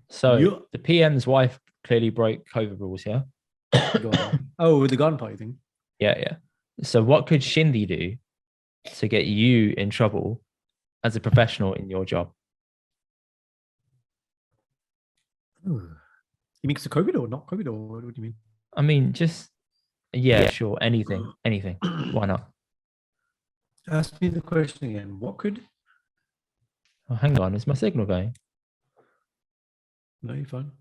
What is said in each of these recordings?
So the PM's wife clearly broke COVID rules, yeah? Go on. Oh, with the garden party thing. Yeah, yeah. So what could Shindy do to get you in trouble as a professional in your job? Ooh. You mean because of COVID or not COVID, or what do you mean? I mean, just yeah, sure, anything, anything. Why not? Ask me the question again. What could? Oh, hang on, is my signal going? No, you're fine.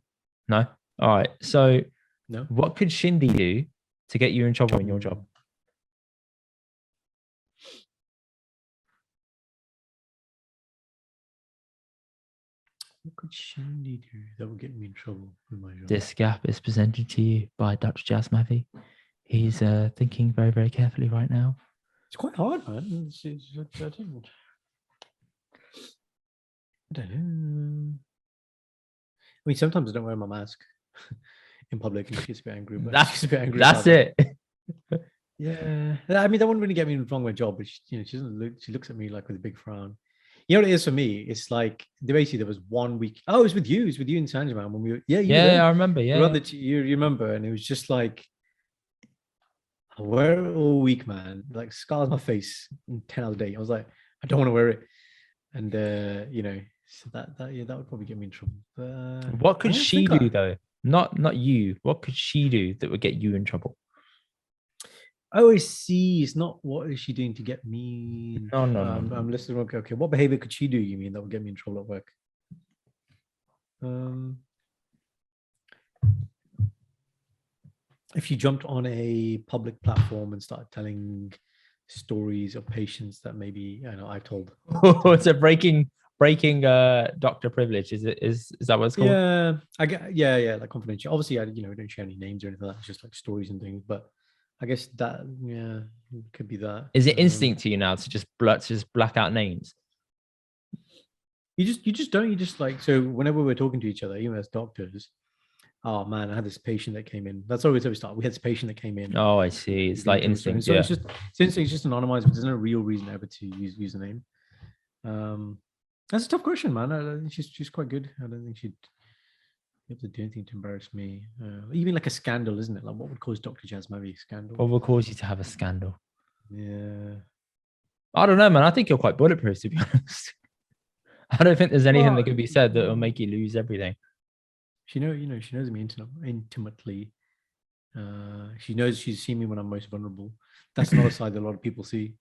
No. All right. So No. what could Shindy do to get you in trouble in your job? What could Shindy do that would get me in trouble with my job? This gap is presented to you by Dr. Jazz Mavi. He's thinking very, very carefully right now. It's quite hard, man. I don't know. I mean, sometimes I don't wear my mask in public, and she's a bit angry. But That's a bit angry. That's it. Yeah, I mean, that wouldn't really get me wrong with my job, but she doesn't look. She looks at me like with a big frown. You know what it is for me? It's like basically there was 1 week. Oh, it was with you. It was with you in Sanjaman when we were. Yeah, I remember. Yeah, you remember, and it was just like I wear it all week, man. Like scars my face in 10 hours a day. I was like, I don't want to wear it, and so that would probably get me in trouble. What could she do though? Not you. What could she do that would get you in trouble? Oh, I see. It's not what is she doing to get me? No. I'm listening. Okay. What behavior could she do? You mean that would get me in trouble at work? If you jumped on a public platform and started telling stories of patients that maybe I've told. Oh, it's a breaking doctor privilege. Is that what it's called? Yeah, I get. Yeah, like confidential. Obviously, I don't share any names or anything like that. It's just like stories and things. But I guess that could be that. Is it instinct to you now to just black out names? You just like, so whenever we're talking to each other, even as doctors, oh man, I had this patient that came in. That's always how we start. We had this patient that came in. Oh, I see. It's like instinct. So it's just anonymized, but there's no real reason ever to use the name. That's a tough question, man. I think she's quite good. I don't think she'd be able to do anything to embarrass me. Even like a scandal, isn't it? Like what would cause Dr. Jazz maybe a scandal? What would cause you to have a scandal? Yeah. I don't know, man. I think you're quite bulletproof, to be honest. I don't think there's anything that could be said that will make you lose everything. She knows me intimately. She knows she's seen me when I'm most vulnerable. That's not a side that a lot of people see.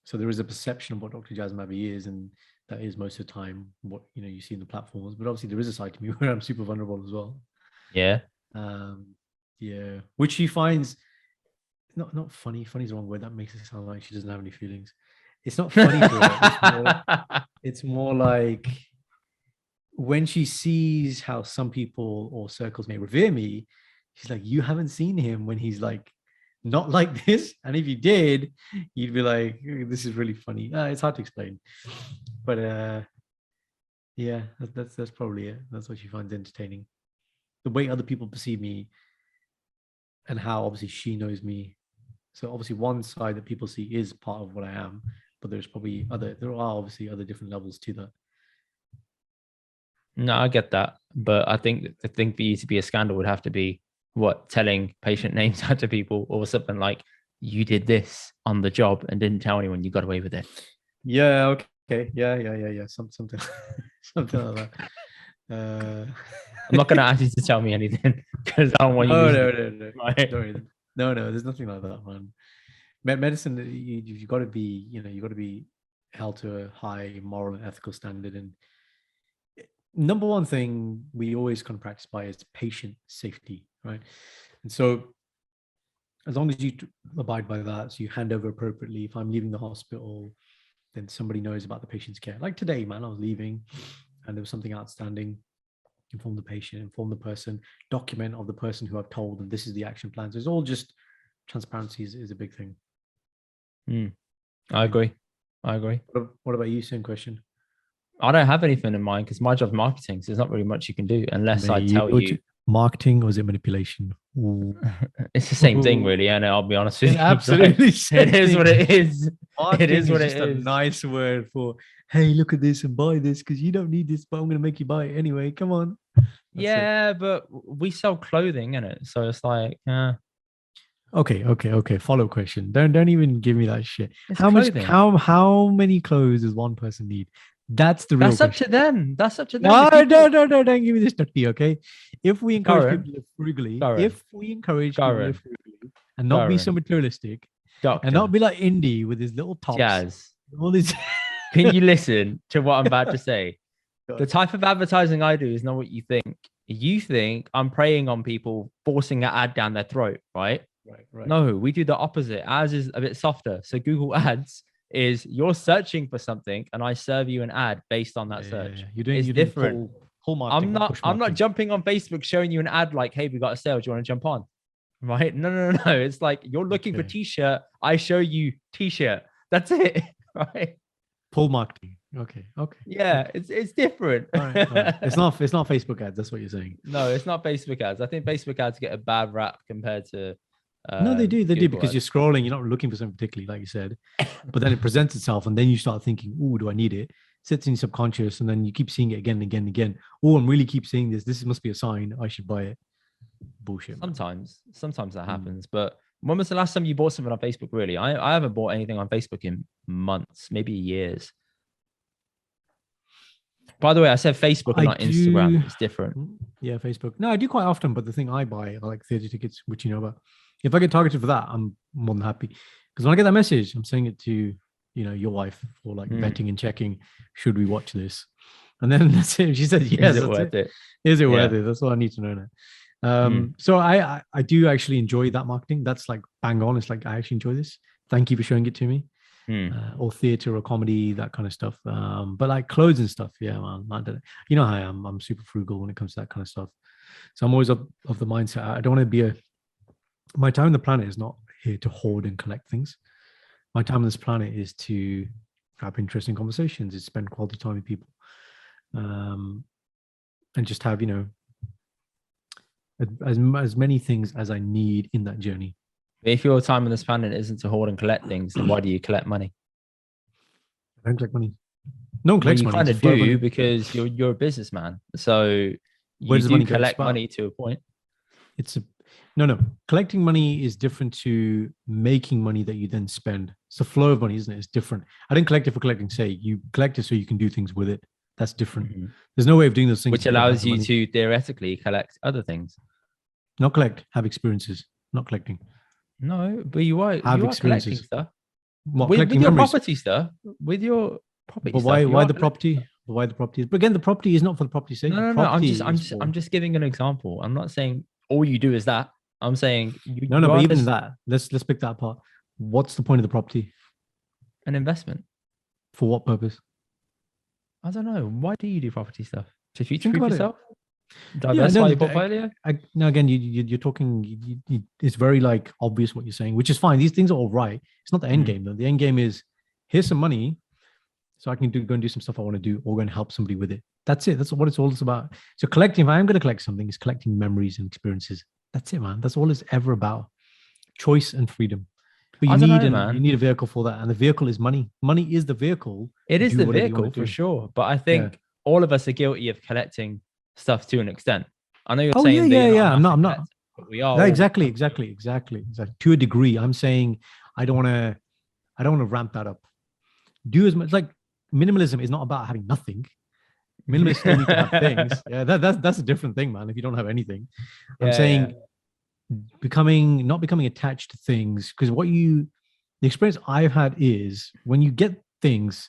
So there is a perception of what Dr. Jazz Mavi is, and that is most of the time what you see in the platforms. But obviously there is a side to me where I'm super vulnerable as well. Yeah. Yeah. Which she finds not funny. Funny is the wrong word. That makes it sound like she doesn't have any feelings. It's not funny to her. It's more like when she sees how some people or circles may revere me, she's like, you haven't seen him when he's like not like this, and if you did, you'd be like, this is really funny. It's hard to explain, but yeah, that's probably it. That's what she finds entertaining, the way other people perceive me and how obviously she knows me. So obviously one side that people see is part of what I am, but there are obviously other different levels to that. No, I get that, but I think the thing for you to be a scandal would have to be telling patient names out to people, or something like you did this on the job and didn't tell anyone, you got away with it. Yeah. Okay. Yeah. Something like that. I'm not going to ask you to tell me anything because I don't want you. No. There's nothing like that, man. Medicine, you got to be, you got to be held to a high moral and ethical standard. And number one thing we always kind of practice by is patient safety, right? And so as long as you abide by that, so you hand over appropriately. If I'm leaving the hospital, then somebody knows about the patient's care. Like today, man, I was leaving and there was something outstanding. Inform the patient, inform the person, document of the person who I've told, and this is the action plan. So it's all just transparency is a big thing. I agree. What about you? Same question. I don't have anything in mind because my job's marketing, so there's not really much you can do unless I tell you. Marketing, or is it manipulation? It's the same thing, really. And I'll be honest with you. Absolutely. It is what it is. Marketing is just a nice word for, hey, look at this and buy this because you don't need this, but I'm going to make you buy it anyway. Come on. That's it. Yeah, but we sell clothing in it, so it's like, Okay. Follow question. Don't even give me that shit. it's How much? clothing. How many clothes does one person need? That's the real That's up question. to them. That's up to them. No, If people, no, don't give me this nutty, okay? If we encourage people Karen, to live frugally, Karen, if we encourage people to live Karen, frugally and not be so Karen, materialistic and not doctor, be like Indy with his little tops, Jazz, all these. can you listen to what I'm about to say? The God. type of advertising I do is not what you think. You think I'm preying on people, forcing an ad down their throat, right? Right. No, we do the opposite. Ours is a bit softer. So Google Ads is you're searching for something and I serve you an ad based on that search. Yeah. It's You're doing different. pull marketing, not push I'm not marketing. jumping on Facebook showing you an ad like, hey, we got a sale. Do you want to jump on? Right? No. It's like you're looking for Okay. t-shirt. I show you t-shirt. That's it. Right. Pull marketing. Okay. Yeah, it's different. All right. It's not Facebook ads. That's what you're saying. No, it's not Facebook ads. I think Facebook ads get a bad rap compared to No, they do. They do Google because you're ads. scrolling. You're not looking for something particularly, like you said. But then it presents itself, and then you start thinking, "Oh, do I need it?" Sits in your subconscious, and then you keep seeing it again and again and again. Oh, I'm really keep seeing this. This must be a sign. I should buy it. Bullshit. Man. Sometimes that happens. But when was the last time you bought something on Facebook? Really, I haven't bought anything on Facebook in months, maybe years. By the way, I said Facebook and I not do. Instagram. It's different. Yeah, Facebook. No, I do quite often, but the thing I buy are like theater tickets, which you know about. If I get targeted for that, I'm more than happy. Because when I get that message, I'm saying it to your wife for like vetting and checking. Should we watch this? And then that's it. She said, "Yes, Is it that's worth it? Is it Yeah. worth it? That's all I need to know now." So I do actually enjoy that marketing. That's like bang on. It's like I actually enjoy this. Thank you for showing it to me. Or theater or comedy, that kind of stuff. But like clothes and stuff, yeah, man. I don't, you know how I am. I'm super frugal when it comes to that kind of stuff. So I'm always of the mindset. I don't want to be my time on the planet is not here to hoard and collect things. My time on this planet is to have interesting conversations, is spend quality time with people, and just have as many things as I need in that journey. If your time on this planet isn't to hoard and collect things, then why do you collect money? I don't collect money. No one collects You money. kind It's a of flow of do money. because you're a businessman. So Where you does do money go? collect money to a point. It's a no. Collecting money is different to making money that you then spend. It's the flow of money, isn't it? It's different. I didn't collect it for collecting's sake. You collect it so you can do things with it. That's different. There's no way of doing those things Which if you don't have allows the you money. to theoretically collect other things. Not collect, have experiences. Not collecting. No, but you are collecting experiences. stuff. What, With collecting your memories. property stuff. With your property But stuff. why the property? Why the property? But again, the property is not for the property's sake. No. I'm just giving an example. I'm not saying all you do is that. I'm saying No. But even that, let's pick that apart. What's the point of the property? An investment. For what purpose? I don't know. Why do you do property stuff? To future Think proof about yourself? Yeah, Diversify your portfolio? now again, you're talking. It's very like obvious what you're saying, which is fine. These things are all right. It's not the end game though. The end game is here's some money, so I can go and do some stuff I want to do, or go and help somebody with it. That's it. That's what it's all about. So collecting, if I am going to collect something, is collecting memories and experiences. That's it, man. That's all it's ever about. Choice and freedom. But you need a vehicle for that, and the vehicle is money. Money is the vehicle. It is the vehicle for sure, but I think all of us are guilty of collecting stuff to an extent. I know you're saying I'm not. But we are no, exactly. To a degree, I'm saying I don't want to ramp that up. Do as much. Like minimalism is not about having nothing. Minimalists still need to have things. Yeah, that's a different thing, man. If you don't have anything, I'm saying not becoming attached to things, because the experience I've had is when you get things,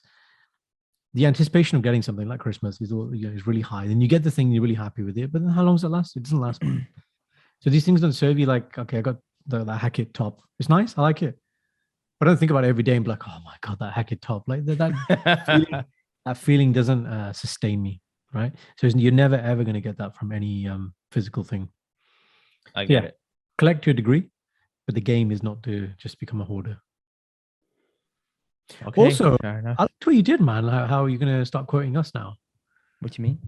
the anticipation of getting something like Christmas is really high. Then you get the thing, you're really happy with it, but then how long does it last? It doesn't last. So these things don't serve you. Like, okay, I got the Hackett top. It's nice. I like it. But I don't think about it every day and be like, oh my God, that Hackett top. Like that feeling doesn't sustain me, right? So you're never, ever going to get that from any physical thing. I get it. Collect to a degree, but the game is not to just become a hoarder. Okay, also, I liked what you did, man. How are you going to start quoting us now? What do you mean?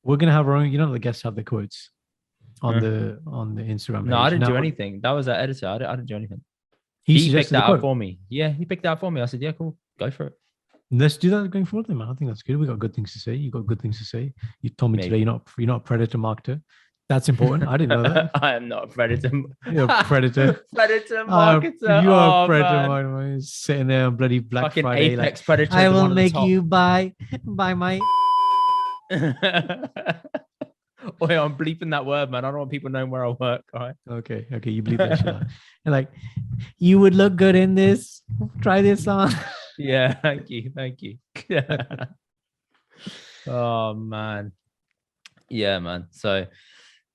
We're going to have our own, the guests have the quotes on the Instagram page. No, I didn't do anything. That was our editor. I didn't do anything. He picked that out for me. Yeah, he picked that out for me. I said, yeah, cool. Go for it. Let's do that going forward, then, man. I think that's good. We got good things to say. You got good things to say. You told me today Maybe. you're not a predator marketer. That's important. I didn't know that. I am not a predator. You're a predator. Predator marketer. You are a Oh predator, man. man. Sitting there on bloody Black Fucking Friday, like, apex predator, I the will one at the make top. you buy my. Oh, yeah, I'm bleeping that word, man. I don't want people knowing where I work. All right. Okay, you bleep that shit out. And like, you would look good in this. Try this on. Yeah, thank you. Oh man. Yeah, man. So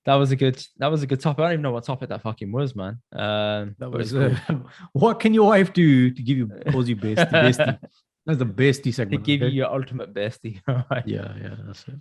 that was a good topic. I don't even know what topic that fucking was, man. That But was it's cool. what can your wife do to give you cause you bestie? Bestie. That's the bestie To segment. give you Okay? your ultimate bestie. All right. Yeah, that's it.